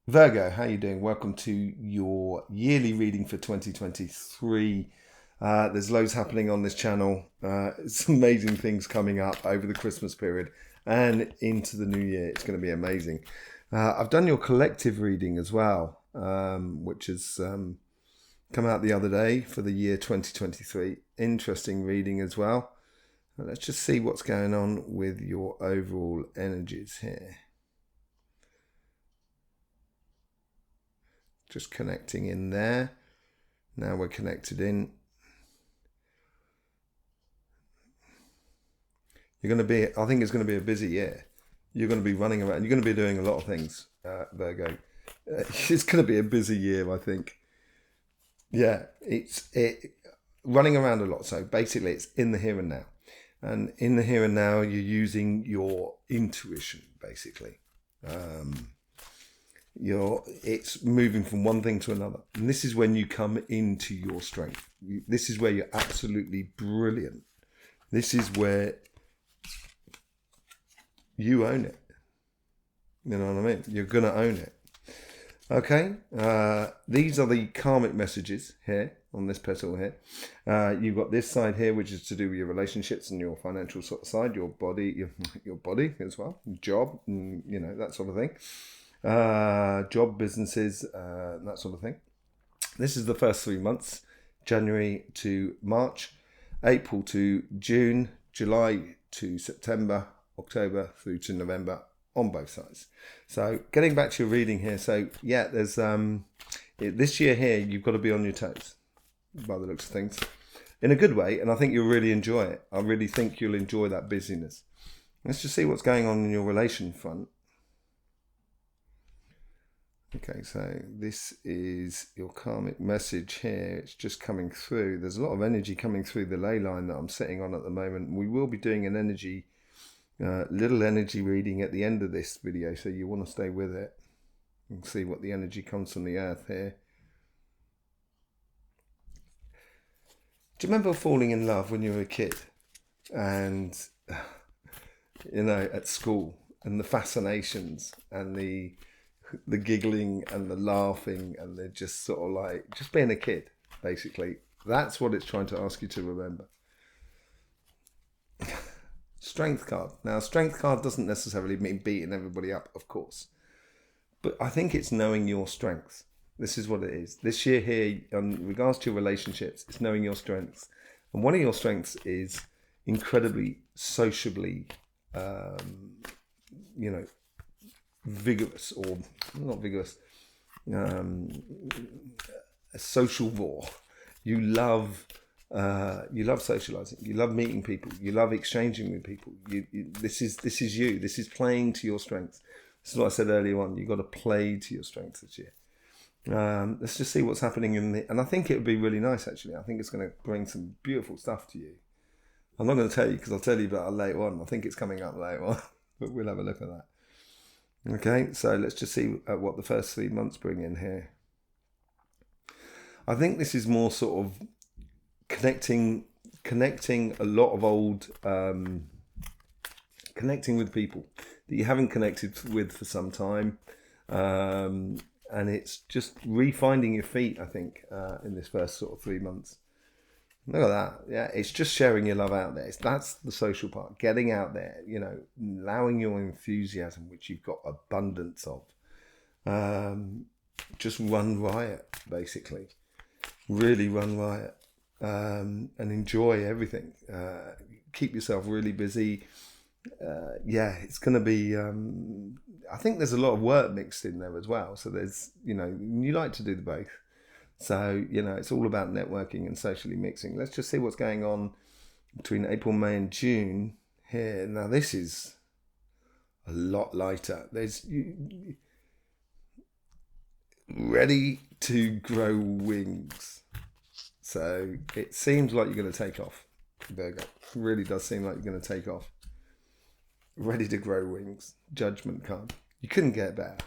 Virgo, how you doing? Welcome to your yearly reading for 2023. There's loads happening on this channel. It's amazing things coming up over the Christmas period and into the new year. It's going to be amazing. I've done your collective reading as well, which has come out the other day for the year 2023. Interesting reading as well. Let's just see what's going on with your overall energies here. Just connecting in there. Now we're connected in. I think it's going to be a busy year. You're going to be running around. You're going to be doing a lot of things, Virgo. It's going to be a busy year, I think. Yeah, it's running around a lot. So basically it's in the here and now. And in the here and now, you're using your intuition, basically. It's moving from one thing to another, and this is when you come into your strength. This is where you're absolutely brilliant. This is where you own it. You know what I mean? You're gonna own it. Okay. These are the karmic messages here on this petal here. You've got this side here, which is to do with your relationships and your financial side, your body, your body as well, job, and, that sort of thing. Job, businesses, that sort of thing. This is the first 3 months, January to March, April to June, July to September, October through to November on both sides. So getting back to your reading here. So yeah, there's this year here, you've got to be on your toes by the looks of things in a good way. And I think you'll really enjoy it. I really think you'll enjoy that busyness. Let's just see what's going on in your relation front. Okay, so this is your karmic message here. It's just coming through. There's a lot of energy coming through the ley line that I'm sitting on at the moment. We will be doing an little energy reading at the end of this video, so you want to stay with it and see what the energy comes from the earth here. Do you remember falling in love when you were a kid and, at school, and the fascinations and the giggling and the laughing and the just sort of like just being a kid, basically? That's what it's trying to ask you to remember. Strength card. Now, strength card doesn't necessarily mean beating everybody up, of course, but I think it's knowing your strengths. This is what it is. This year here, in regards to your relationships, it's knowing your strengths. And one of your strengths is incredibly sociably, vigorous, or not vigorous, a social raw. You love socializing. You love meeting people. You love exchanging with people. This is you. This is playing to your strengths. This is what I said earlier on. You've got to play to your strengths this year. Let's just see what's happening and I think it would be really nice, actually. I think it's going to bring some beautiful stuff to you. I'm not going to tell you because I'll tell you about it later on. I think it's coming up later on, but we'll have a look at that. Okay, so let's just see what the first 3 months bring in here. I think this is more sort of connecting a lot of old, connecting with people that you haven't connected with for some time. And it's just refinding your feet, I think, in this first sort of 3 months. Look at that. Yeah, it's just sharing your love out there. That's the social part. Getting out there, allowing your enthusiasm, which you've got abundance of. Just run riot, basically. Really run riot. And enjoy everything. Keep yourself really busy. It's going to be... I think there's a lot of work mixed in there as well. So there's, you like to do the both. So, it's all about networking and socially mixing. Let's just see what's going on between April, May and June here. Now, this is a lot lighter. There's ready to grow wings. So it seems like you're going to take off, Virgo. It really does seem like you're going to take off. Ready to grow wings. Judgment card. You couldn't get better.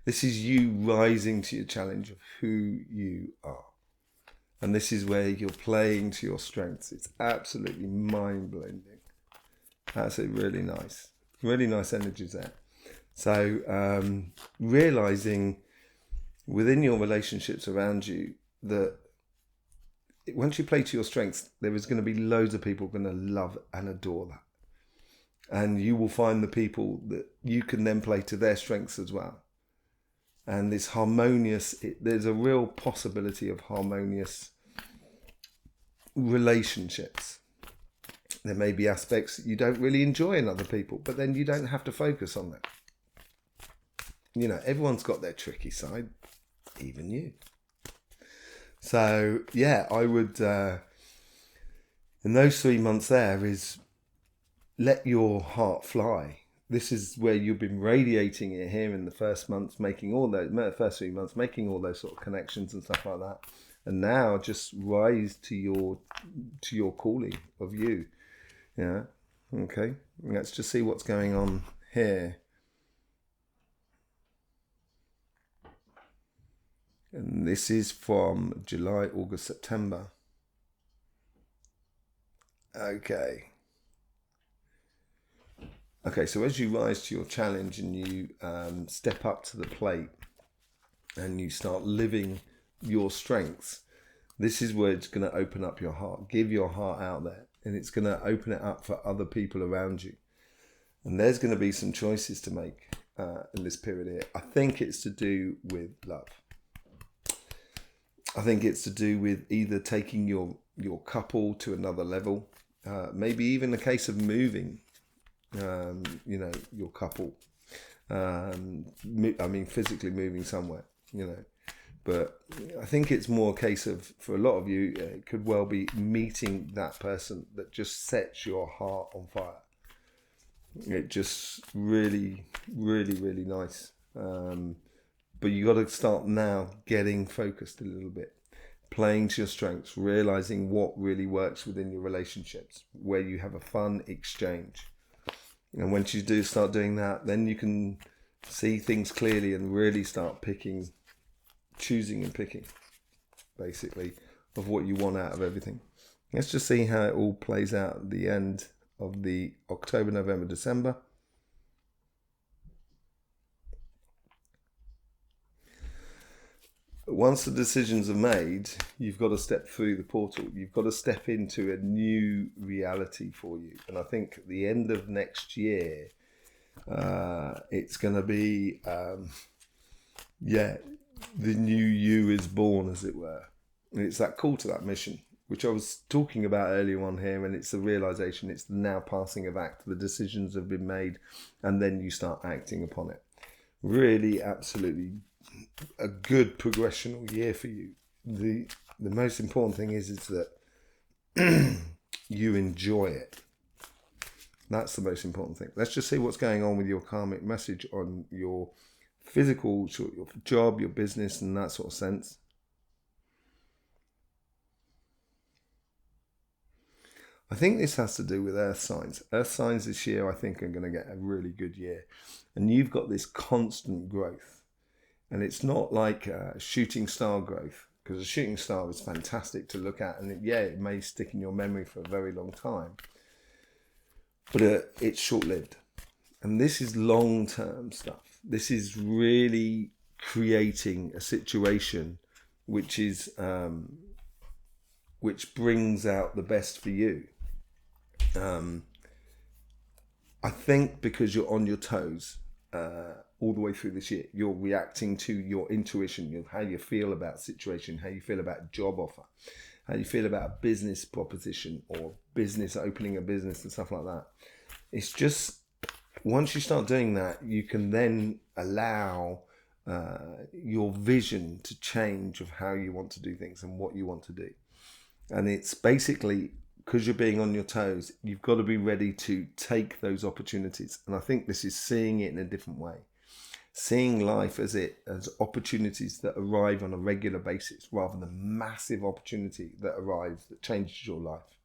This is you rising to your challenge of who you are. And this is where you're playing to your strengths. It's absolutely mind-blending. That's really nice. Really nice energies there. So realizing within your relationships around you, that once you play to your strengths, there is going to be loads of people going to love and adore that. And you will find the people that you can then play to their strengths as well. And this harmonious, there's a real possibility of harmonious relationships. There may be aspects that you don't really enjoy in other people, but then you don't have to focus on that. You know, everyone's got their tricky side, even you. So, yeah, I would, in those 3 months there, is let your heart fly. This is where you've been radiating it here in the first months, making all those, first 3 months, making all those sort of connections and stuff like that. And now just rise to your calling of you. Yeah. Okay. Let's just see what's going on here. And this is from July, August, September. Okay. Okay, so as you rise to your challenge and you step up to the plate and you start living your strengths, this is where it's going to open up your heart. Give your heart out there, and it's going to open it up for other people around you. And there's going to be some choices to make in this period here. I think it's to do with love. I think it's to do with either taking your couple to another level, maybe even a case of moving, you know, your couple. I mean, physically moving somewhere, you know. But I think it's more a case of, for a lot of you, it could well be meeting that person that just sets your heart on fire. It just really, really, really nice. But you got to start now getting focused a little bit, playing to your strengths, realizing what really works within your relationships, where you have a fun exchange. And once you do start doing that, then you can see things clearly and really start choosing and picking, basically, of what you want out of everything. Let's just see how it all plays out at the end of the October, November, December. Once the decisions are made, you've got to step through the portal. You've got to step into a new reality for you. And I think at the end of next year, it's going to be, the new you is born, as it were. And it's that call to that mission, which I was talking about earlier on here. And it's the realization, it's the now passing of act. The decisions have been made, and then you start acting upon it. Really, absolutely a good progressional year for you. The most important thing is that you enjoy it. That's the most important thing. Let's just see what's going on with your karmic message on your physical, your job, your business, and that sort of sense. I think this has to do with earth signs. Earth signs this year, I think, are going to get a really good year. And you've got this constant growth. And it's not like shooting star growth, because a shooting star is fantastic to look at. And it may stick in your memory for a very long time. But it's short-lived. And this is long-term stuff. This is really creating a situation which is which brings out the best for you. I think because you're on your toes all the way through this year, you're reacting to your intuition, how you feel about situation, how you feel about job offer, how you feel about business proposition or business, opening a business and stuff like that. It's just, once you start doing that, you can then allow your vision to change of how you want to do things and what you want to do. And it's basically, because you're being on your toes, you've got to be ready to take those opportunities. And I think this is seeing it in a different way. Seeing life as opportunities that arrive on a regular basis, rather than massive opportunity that arrives that changes your life.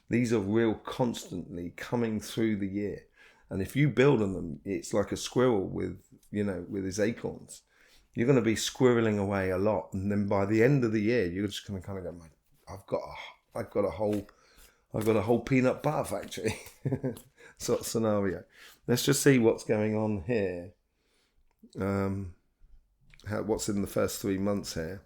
These are real constantly coming through the year. And if you build on them, it's like a squirrel with his acorns. You're going to be squirreling away a lot. And then by the end of the year, you're just going to kind of go, I've got a whole peanut butter factory sort of scenario. Let's just see what's going on here. what's in the first 3 months here.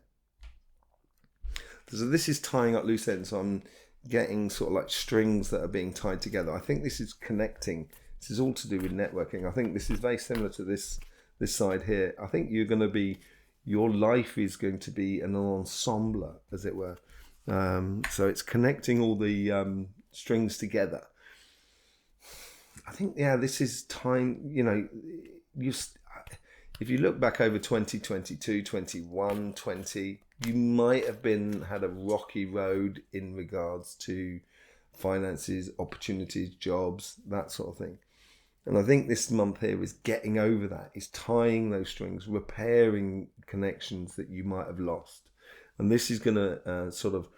So this is tying up loose ends. So I'm getting sort of like strings that are being tied together. I think this is connecting. This is all to do with networking. I think this is very similar to this side here. I think you're going to be, your life is going to be an ensemble, as it were. So it's connecting all the strings together. I think, yeah, this is time, you know, if you look back over 2022, 21, 20, you might have had a rocky road in regards to finances, opportunities, jobs, that sort of thing. And I think this month here is getting over that, is tying those strings, repairing connections that you might have lost. And this is going to sort of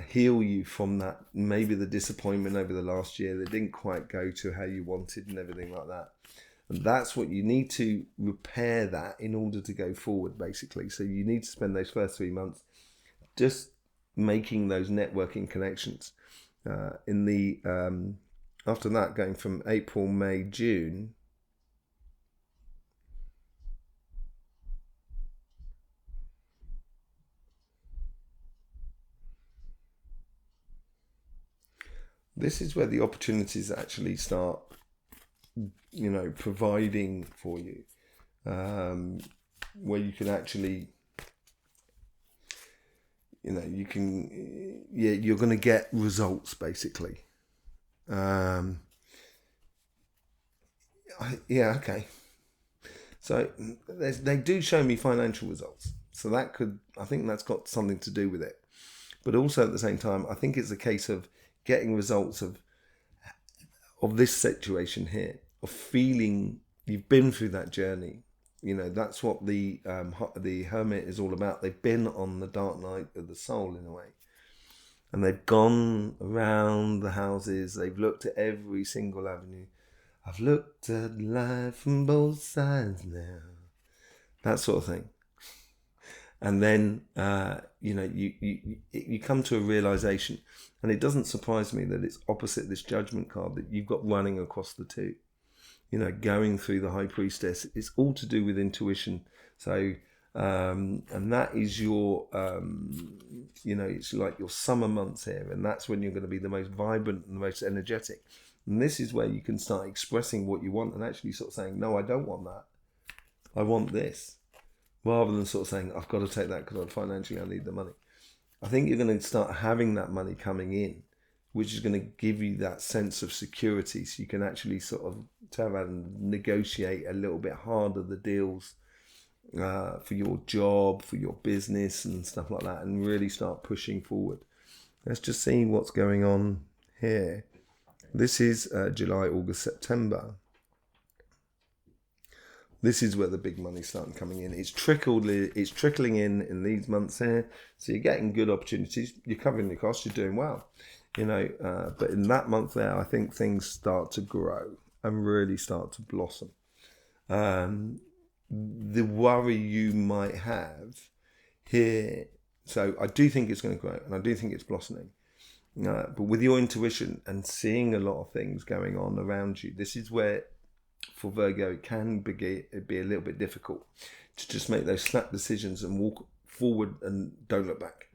heal you from that, maybe the disappointment over the last year that didn't quite go to how you wanted and everything like that. And that's what you need to repair, that in order to go forward, basically. So you need to spend those first 3 months just making those networking connections. After that, going from April, May, June, this is where the opportunities actually start, you know, providing for you, where you can actually, you know, you can, yeah, you're going to get results, basically. Okay. So they do show me financial results. So that could, I think that's got something to do with it. But also at the same time, I think it's a case of getting results of this situation here, of feeling you've been through that journey. You know, that's what the Hermit is all about. They've been on the dark night of the soul in a way. And they've gone around the houses. They've looked at every single avenue. I've looked at life from both sides now. That sort of thing. And then, you know, you come to a realization. And it doesn't surprise me that it's opposite this Judgment card that you've got running across the two. You know, going through the High Priestess. It's all to do with intuition. So, and that is your, you know, it's like your summer months here. And that's when you're going to be the most vibrant and the most energetic. And this is where you can start expressing what you want and actually sort of saying, no, I don't want that. I want this. Rather than sort of saying, I've got to take that because financially I need the money. I think you're going to start having that money coming in, which is going to give you that sense of security. So you can actually sort of turn around and negotiate a little bit harder the deals for your job, for your business and stuff like that, and really start pushing forward. Let's just see what's going on here. This is July, August, September. This is where the big money's starting coming in. It's trickling in these months here. So you're getting good opportunities. You're covering your costs. You're doing well. You know, but in that month there, I think things start to grow and really start to blossom. The worry you might have here, so I do think it's going to grow and I do think it's blossoming. But with your intuition and seeing a lot of things going on around you, this is where, for Virgo, it can be a little bit difficult to just make those snap decisions and walk forward and don't look back.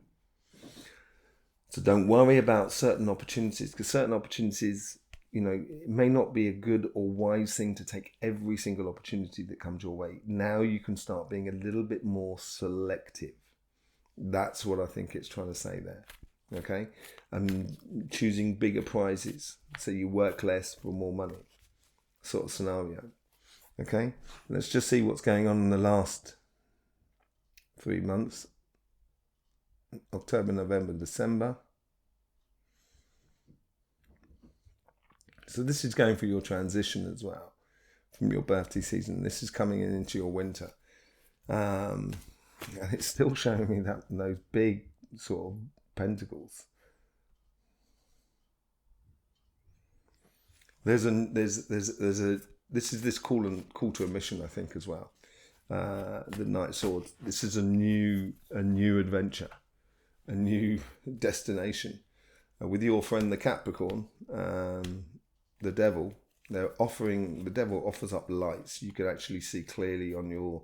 So don't worry about certain opportunities, because certain opportunities, you know, it may not be a good or wise thing to take every single opportunity that comes your way. Now you can start being a little bit more selective. That's what I think it's trying to say there. Okay? And choosing bigger prizes so you work less for more money, sort of scenario. Okay? Let's just see what's going on in the last 3 months. October, November, December. So this is going through your transition as well from your birthday season. This is coming into your winter. And it's still showing me that those big sort of pentacles. This is this call to a mission, I think, as well. The Knight of Swords. This is a new adventure, a new destination. With your friend the Capricorn, the devil, They're offering, the devil offers up lights. You can actually see clearly on your,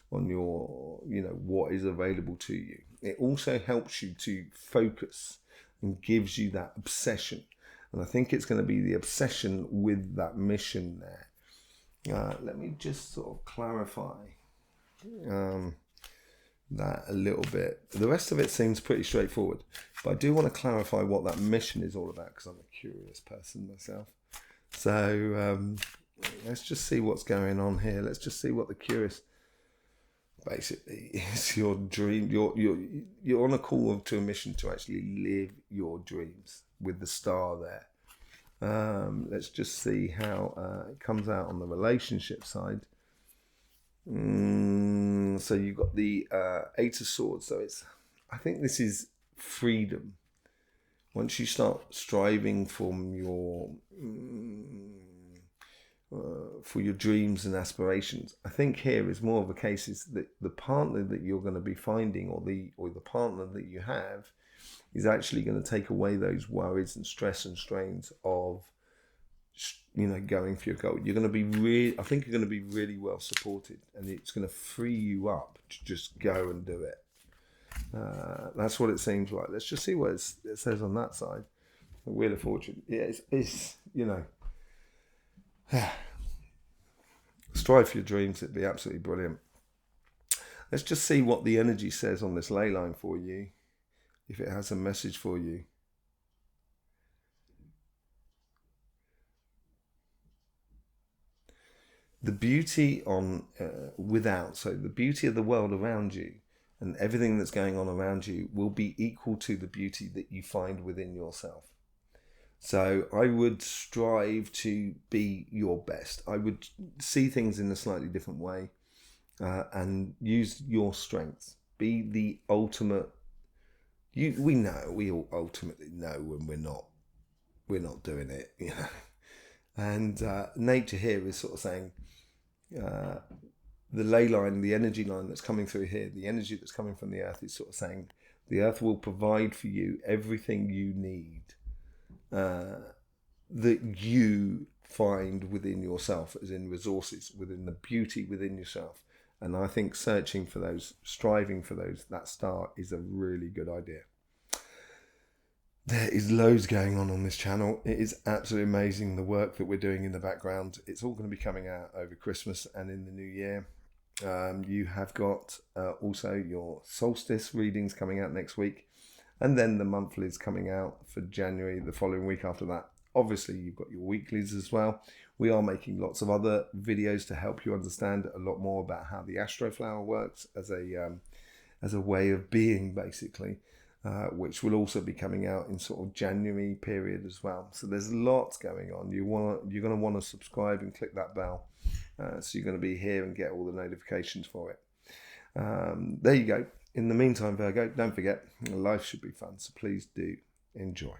what is available to you. It also helps you to focus and gives you that obsession. And I think it's going to be the obsession with that mission there. Let me just sort of clarify that a little bit. The rest of it seems pretty straightforward, but I do want to clarify what that mission is all about, because I'm a curious person myself. So let's just see what's going on here. Let's just see what the curious basically is. Your dream. You're on a call to a mission to actually live your dreams with the star there. Let's just see how it comes out on the relationship side. So you've got the Eight of Swords. So I think this is freedom. Once you start striving for your dreams and aspirations, I think here is more of a case is that the partner that you're going to be finding, or the partner that you have, is actually going to take away those worries and stress and strains of going for your goal. You're going to be I think you're going to be really well supported, and it's going to free you up to just go and do it. That's what it seems like. Let's just see what it says on that side. The Wheel of Fortune. Yeah, it's strive for your dreams. It'd be absolutely brilliant. Let's just see what the energy says on this ley line for you, if it has a message for you. The beauty on without, so the beauty of the world around you and everything that's going on around you will be equal to the beauty that you find within yourself. So I would strive to be your best. I would see things in a slightly different way and use your strengths. Be the ultimate. We all ultimately know when we're not doing it, And nature here is sort of saying, the ley line, the energy line that's coming through here, the energy that's coming from the earth is sort of saying the earth will provide for you everything you need that you find within yourself, as in resources, within the beauty within yourself. And I think searching for those, striving for those, that star is a really good idea. There is loads going on this channel. It is absolutely amazing, the work that we're doing in the background. It's all going to be coming out over Christmas and in the new year. You have got also your solstice readings coming out next week. And then the monthlies coming out for January, the following week after that. Obviously, you've got your weeklies as well. We are making lots of other videos to help you understand a lot more about how the Astroflower works as a way of being, basically. Which will also be coming out in sort of January period as well. So there's lots going on. You're going to want to subscribe and click that bell. So you're going to be here and get all the notifications for it. There you go. In the meantime, Virgo, don't forget, life should be fun. So please do enjoy.